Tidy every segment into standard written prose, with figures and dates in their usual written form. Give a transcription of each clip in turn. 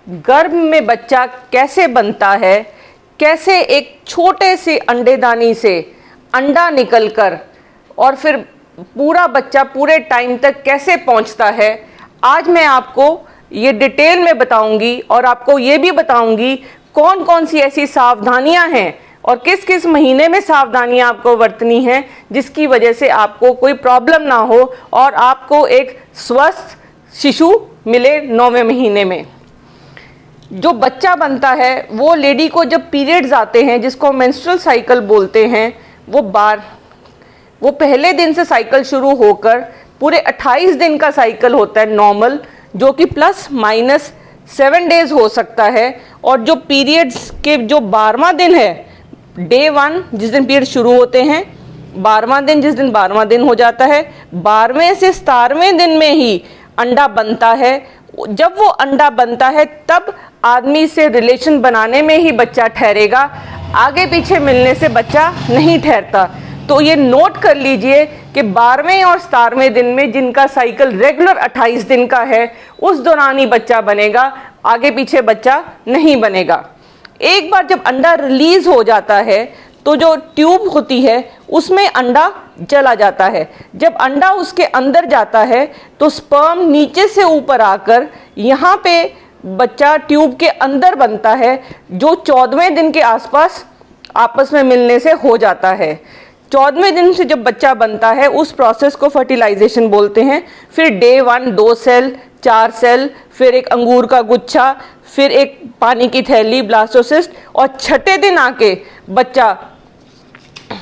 गर्भ में बच्चा कैसे बनता है, कैसे एक छोटे से अंडेदानी से अंडा निकलकर और फिर पूरा बच्चा पूरे टाइम तक कैसे पहुंचता है, आज मैं आपको ये डिटेल में बताऊंगी। और आपको ये भी बताऊंगी कौन कौन सी ऐसी सावधानियां हैं और किस किस महीने में सावधानियां आपको बरतनी हैं जिसकी वजह से आपको कोई प्रॉब्लम ना हो और आपको एक स्वस्थ शिशु मिले 9वें महीने में। जो बच्चा बनता है वो लेडी को जब पीरियड्स आते हैं, जिसको मेंस्ट्रुअल साइकिल बोलते हैं, वो पहले दिन से साइकिल शुरू होकर पूरे 28 दिन का साइकिल होता है नॉर्मल, जो कि प्लस माइनस 7 डेज हो सकता है। और जो पीरियड्स के जो 12वां दिन है, डे 1 जिस दिन पीरियड शुरू होते हैं, 12वां दिन जिस दिन 12वां दिन हो जाता है, 12वें से 17वें दिन में ही अंडा बनता है। जब वो अंडा बनता है तब आदमी से रिलेशन बनाने में ही बच्चा ठहरेगा, आगे पीछे मिलने से बच्चा नहीं ठहरता। तो ये नोट कर लीजिए कि 12वें और 17वें दिन में जिनका साइकिल रेगुलर 28 दिन का है, उस दौरान ही बच्चा बनेगा, आगे पीछे बच्चा नहीं बनेगा। एक बार जब अंडा रिलीज हो जाता है तो जो ट्यूब होती है उसमें अंडा चला जाता है। जब अंडा उसके अंदर जाता है तो स्पर्म नीचे से ऊपर आकर यहाँ पे बच्चा ट्यूब के अंदर बनता है, जो 14वें दिन के आसपास आपस में मिलने से हो जाता है। 14वें दिन से जब बच्चा बनता है उस प्रोसेस को फर्टिलाइजेशन बोलते हैं। फिर डे 1 2 सेल, 4 सेल, फिर एक अंगूर का गुच्छा, फिर एक पानी की थैली ब्लास्टोसिस्ट, और छठे दिन आके बच्चा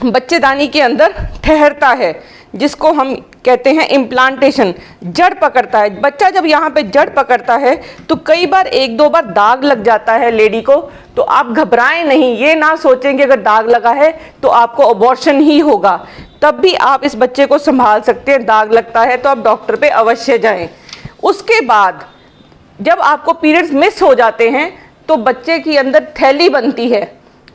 बच्चेदानी के अंदर ठहरता है, जिसको हम कहते हैं इम्प्लांटेशन। जड़ पकड़ता है बच्चा। जब यहाँ पे जड़ पकड़ता है तो कई बार 1-2 बार दाग लग जाता है लेडी को, तो आप घबराएं नहीं, ये ना सोचें कि अगर दाग लगा है तो आपको अबॉर्शन ही होगा। तब भी आप इस बच्चे को संभाल सकते हैं। दाग लगता है तो आप डॉक्टर पे अवश्य जाएं। उसके बाद जब आपको पीरियड्स मिस हो जाते हैं तो बच्चे की अंदर थैली बनती है।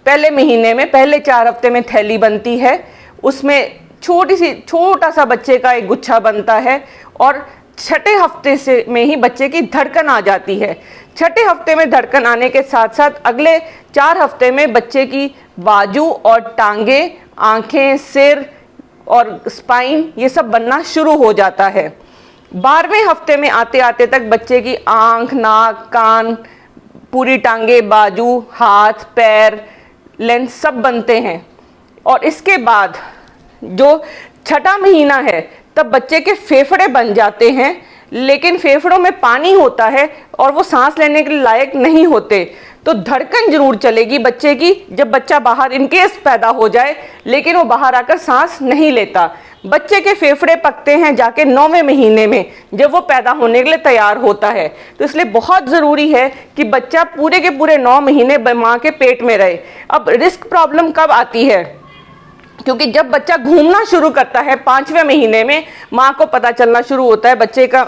पहले महीने में पहले 4 हफ्ते में थैली बनती है, उसमें छोटा सा बच्चे का एक गुच्छा बनता है। और छठे हफ्ते से में ही बच्चे की धड़कन आ जाती है। छठे हफ्ते में धड़कन आने के साथ साथ अगले 4 हफ्ते में बच्चे की बाजू और टांगे, आंखें, सिर और स्पाइन ये सब बनना शुरू हो जाता है। 12वें हफ्ते में आते आते तक बच्चे की आंख, नाक, कान, पूरी टांगे, बाजू, हाथ, पैर, लेंस सब बनते हैं। और इसके बाद जो छठा महीना है तब बच्चे के फेफड़े बन जाते हैं, लेकिन फेफड़ों में पानी होता है और वो सांस लेने के लायक नहीं होते। तो धड़कन जरूर चलेगी बच्चे की जब बच्चा बाहर इनकेस पैदा हो जाए, लेकिन वो बाहर आकर सांस नहीं लेता। बच्चे के फेफड़े पकते हैं जाके 9वें महीने में, जब वो पैदा होने के लिए तैयार होता है। तो इसलिए बहुत ज़रूरी है कि बच्चा पूरे के पूरे 9 महीने माँ के पेट में रहे। अब रिस्क प्रॉब्लम कब आती है? क्योंकि जब बच्चा घूमना शुरू करता है 5वें महीने में, माँ को पता चलना शुरू होता है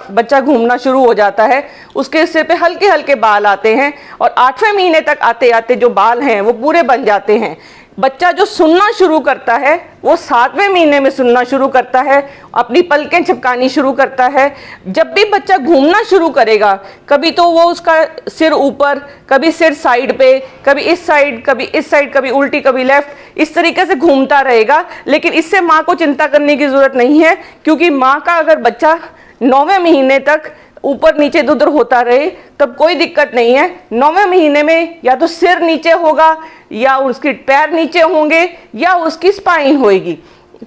बच्चा घूमना शुरू हो जाता है, उसके सिर पे हल्के हल्के बाल आते हैं और 8वें महीने तक आते आते जो बाल हैं वो पूरे बन जाते हैं। बच्चा जो सुनना शुरू करता है वो 7वें महीने में सुनना शुरू करता है, अपनी पलकें झपकानी शुरू करता है। जब भी बच्चा घूमना शुरू करेगा, कभी तो वो उसका सिर ऊपर, कभी सिर साइड पे, कभी इस साइड, कभी इस साइड, कभी उल्टी, कभी लेफ्ट, इस तरीके से घूमता रहेगा। लेकिन इससे माँ को चिंता करने की ज़रूरत नहीं है, क्योंकि माँ का अगर बच्चा 9वें महीने तक ऊपर नीचे इधर उधर होता रहे तब कोई दिक्कत नहीं है। 9वें महीने में या तो सिर नीचे होगा, या उसके पैर नीचे होंगे, या उसकी स्पाइन होएगी।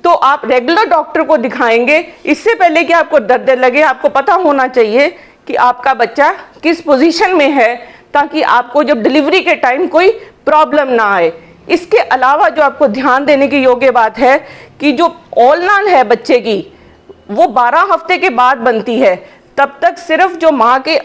तो आप रेगुलर डॉक्टर को दिखाएंगे। इससे पहले कि आपको दर्द लगे, आपको पता होना चाहिए कि आपका बच्चा किस पोजीशन में है, ताकि आपको जब डिलीवरी के टाइम कोई प्रॉब्लम ना आए। इसके अलावा जो आपको ध्यान देने की योग्य बात है कि जो ओलनान है बच्चे की, वो 12 हफ्ते के बाद बनती है। तब तक सिर्फ जो माँ के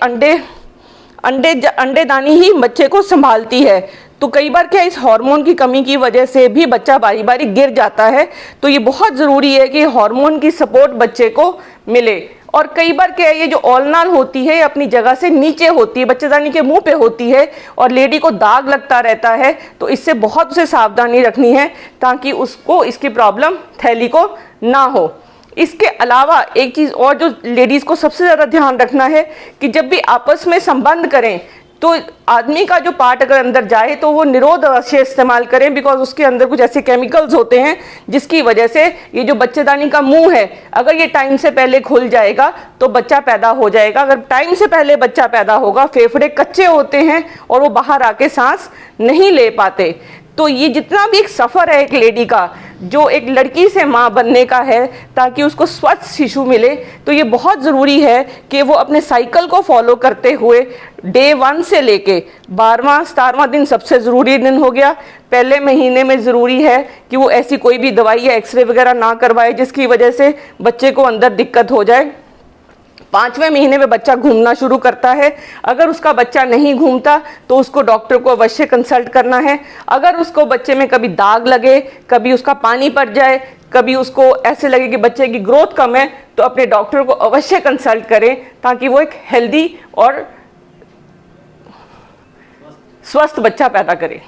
अंडेदानी ही बच्चे को संभालती है। तो कई बार क्या इस हार्मोन की कमी की वजह से भी बच्चा बारी बारी गिर जाता है। तो ये बहुत ज़रूरी है कि हार्मोन की सपोर्ट बच्चे को मिले। और कई बार क्या है, ये जो ओलनाल होती है अपनी जगह से नीचे होती है, बच्चेदानी के मुंह पे होती है, और लेडी को दाग लगता रहता है। तो इससे बहुत उसे सावधानी रखनी है ताकि उसको इसकी प्रॉब्लम थैली को ना हो। इसके अलावा एक चीज़ और जो लेडीज़ को सबसे ज़्यादा ध्यान रखना है कि जब भी आपस में संबंध करें तो आदमी का जो पार्ट अगर अंदर जाए तो वो निरोध अवश्य इस्तेमाल करें, बिकॉज उसके अंदर कुछ ऐसे केमिकल्स होते हैं जिसकी वजह से ये जो बच्चेदानी का मुंह है, अगर ये टाइम से पहले खुल जाएगा तो बच्चा पैदा हो जाएगा। अगर टाइम से पहले बच्चा पैदा होगा, फेफड़े कच्चे होते हैं और वो बाहर आके सांस नहीं ले पाते। तो ये जितना भी एक सफ़र है एक लेडी का, जो एक लड़की से माँ बनने का है ताकि उसको स्वस्थ शिशु मिले, तो ये बहुत ज़रूरी है कि वो अपने साइकिल को फॉलो करते हुए डे 1 से लेके 12वां 17वां दिन सबसे ज़रूरी दिन हो गया। पहले महीने में ज़रूरी है कि वो ऐसी कोई भी दवाई या एक्सरे वगैरह ना करवाए जिसकी वजह से बच्चे को अंदर दिक्कत हो जाए। 5वें महीने में बच्चा घूमना शुरू करता है। अगर उसका बच्चा नहीं घूमता तो उसको डॉक्टर को अवश्य कंसल्ट करना है। अगर उसको बच्चे में कभी दाग लगे, कभी उसका पानी पड़ जाए, कभी उसको ऐसे लगे कि बच्चे की ग्रोथ कम है, तो अपने डॉक्टर को अवश्य कंसल्ट करें ताकि वो एक हेल्दी और स्वस्थ बच्चा पैदा करे।